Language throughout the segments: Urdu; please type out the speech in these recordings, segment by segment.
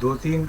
2-3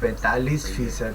45%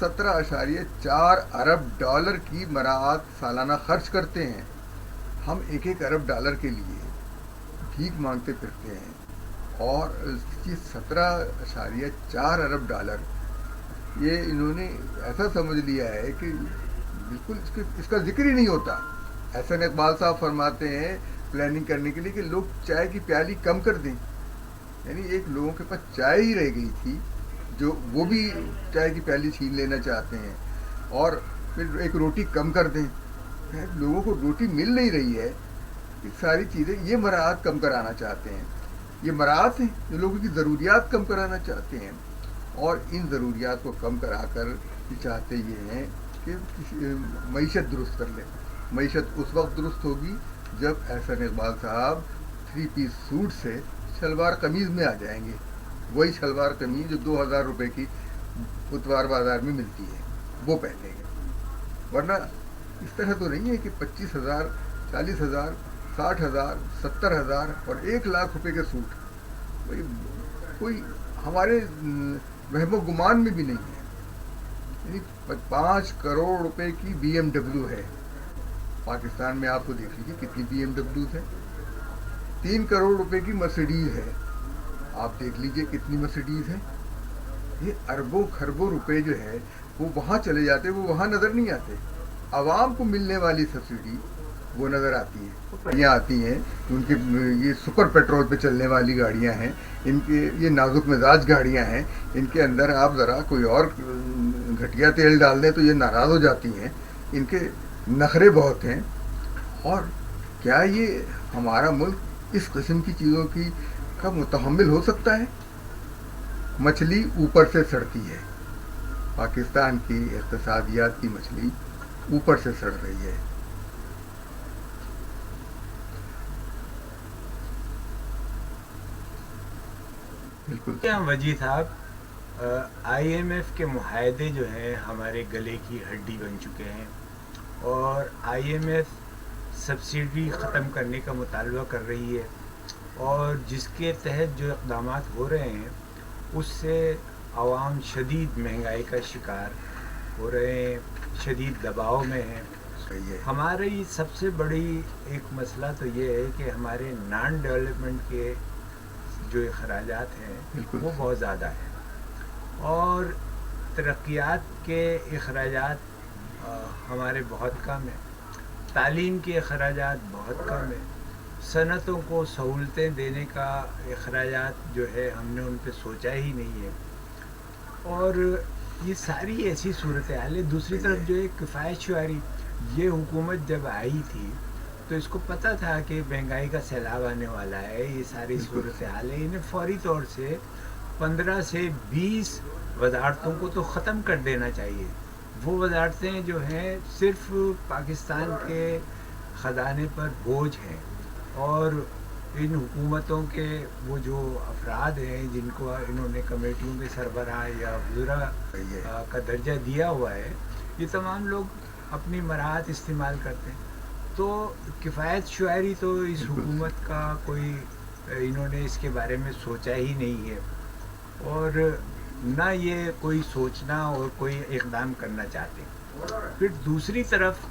17.4 ارب ڈالر کی مراعات سالانہ خرچ کرتے ہیں. ہم 1 ارب ڈالر کے لیے بھیک مانگتے پھرتے ہیں، اور یہ 17.4 ارب ڈالر یہ انہوں نے ایسا سمجھ لیا ہے کہ بالکل اس کا ذکر ہی نہیں ہوتا. احسن اقبال صاحب فرماتے ہیں پلاننگ کرنے کے لیے کہ لوگ چائے کی پیالی کم کر دیں. یعنی ایک لوگوں کے پاس چائے ہی رہ گئی تھی جو وہ بھی چائے کی پیالی چھین لینا چاہتے ہیں، اور پھر ایک روٹی کم کر دیں. لوگوں کو روٹی مل نہیں رہی ہے، یہ ساری چیزیں یہ مراعات کم کرانا چاہتے ہیں. یہ مراعات ہیں جو لوگوں کی ضروریات کم کرانا چاہتے ہیں، اور ان ضروریات کو کم کرا کر یہ چاہتے یہ ہیں کہ معیشت درست کر لیں. معیشت اس وقت درست ہوگی جب احسن اقبال صاحب 3 پیس سوٹ سے شلوار قمیض میں آ جائیں گے. وہی شلوار قمیض جو 2000 روپے کی اتوار بازار میں ملتی ہے وہ پہنیں گے. ورنہ اس طرح تو نہیں ہے کہ 25,000 40,000 60,000 70,000 اور 1,00,000 روپے کے سوٹ کوئی ہمارے وہم و گمان میں بھی نہیں ہے. یعنی 5 کروڑ روپے کی BMW ہے. پاکستان میں آپ کو دیکھ لیجیے کتنی BMWs ہیں. 3 کروڑ روپے کی مرسیڈیز ہے. آپ دیکھ لیجئے کتنی مرسیڈیز ہیں. یہ اربوں خربوں روپے جو ہے وہ وہاں چلے جاتے، وہ وہاں نظر نہیں آتے. عوام کو ملنے والی سبسڈی وہ نظر آتی ہے. گاڑیاں آتی ہیں ان کے یہ سپر پیٹرول پہ چلنے والی گاڑیاں ہیں، ان کے یہ نازک مزاج گاڑیاں ہیں، ان کے اندر آپ ذرا کوئی اور گھٹیا تیل ڈال دیں تو یہ ناراض ہو جاتی ہیں. ان کے نخرے بہت ہیں. اور کیا یہ ہمارا ملک اس قسم کی چیزوں کی کا متحمل ہو سکتا ہے؟ مچھلی اوپر سے سڑتی ہے. پاکستان کی اقتصادیات کی مچھلی اوپر سے سڑ رہی ہے. بالکل وجی صاحب، IMF کے معاہدے جو ہیں ہمارے گلے کی ہڈی بن چکے ہیں، اور IMF سبسڈی ختم کرنے کا مطالبہ کر رہی ہے، اور جس کے تحت جو اقدامات ہو رہے ہیں اس سے عوام شدید مہنگائی کا شکار ہو رہے ہیں، شدید دباؤ میں ہیں. ہماری سب سے بڑی ایک مسئلہ تو یہ ہے کہ ہمارے نان ڈیولپمنٹ کے جو اخراجات ہیں وہ بہت زیادہ ہیں، اور ترقیات کے اخراجات ہمارے بہت کم ہیں. تعلیم کے اخراجات بہت کم ہیں. صنعتوں کو سہولتیں دینے کا اخراجات جو ہے ہم نے ان پہ سوچا ہی نہیں ہے. اور یہ ساری ایسی صورتحال ہے. دوسری طرف جو ہے کفایت شعاری، یہ حکومت جب آئی تھی تو اس کو پتہ تھا کہ مہنگائی کا سیلاب آنے والا ہے، یہ ساری صورتحال ہے. انہیں فوری طور سے 15 سے 20 وزارتوں کو تو ختم کر دینا چاہیے. وہ وزارتیں جو ہیں صرف پاکستان کے خزانے پر بوجھ ہیں، اور ان حکومتوں کے وہ جو افراد ہیں جن کو انہوں نے کمیٹیوں کے سربراہ یا وزراء کا درجہ دیا ہوا ہے، یہ تمام لوگ اپنی مراعات استعمال کرتے ہیں. تو کفایت شعاری تو اس حکومت کا کوئی انہوں نے اس کے بارے میں سوچا ہی نہیں ہے، اور نہ یہ کوئی سوچنا اور کوئی اقدام کرنا چاہتے. پھر دوسری طرف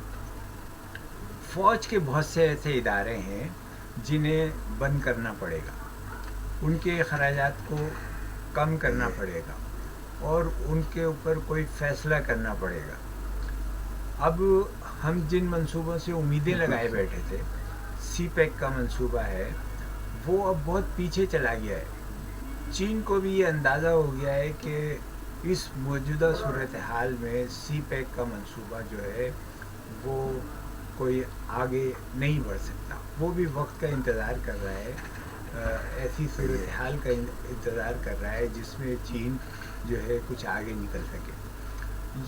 فوج کے بہت سے ایسے ادارے ہیں جنہیں بند کرنا پڑے گا، ان کے اخراجات کو کم کرنا پڑے گا، اور ان کے اوپر کوئی فیصلہ کرنا پڑے گا. اب ہم جن منصوبوں سے امیدیں لگائے بیٹھے تھے، سی پیک کا منصوبہ ہے، وہ اب بہت پیچھے چلا گیا ہے. چین کو بھی یہ اندازہ ہو گیا ہے کہ اس موجودہ صورتحال میں سی پیک کا منصوبہ جو ہے وہ کوئی آگے نہیں بڑھ سکتا. وہ بھی وقت کا انتظار کر رہا ہے، ایسی صورتحال کا انتظار کر رہا ہے جس میں چین جو ہے کچھ آگے نکل سکے.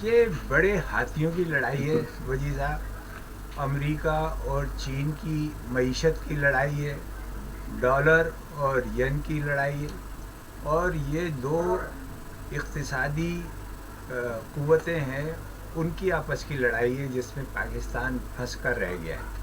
یہ بڑے ہاتھیوں کی لڑائی ہے وجی صاحب. امریکہ اور چین کی معیشت کی لڑائی ہے، ڈالر اور ین کی لڑائی ہے، اور یہ دو اقتصادی قوتیں ہیں ان کی آپس کی لڑائی ہے جس میں پاکستان پھنس کر رہ گیا ہے.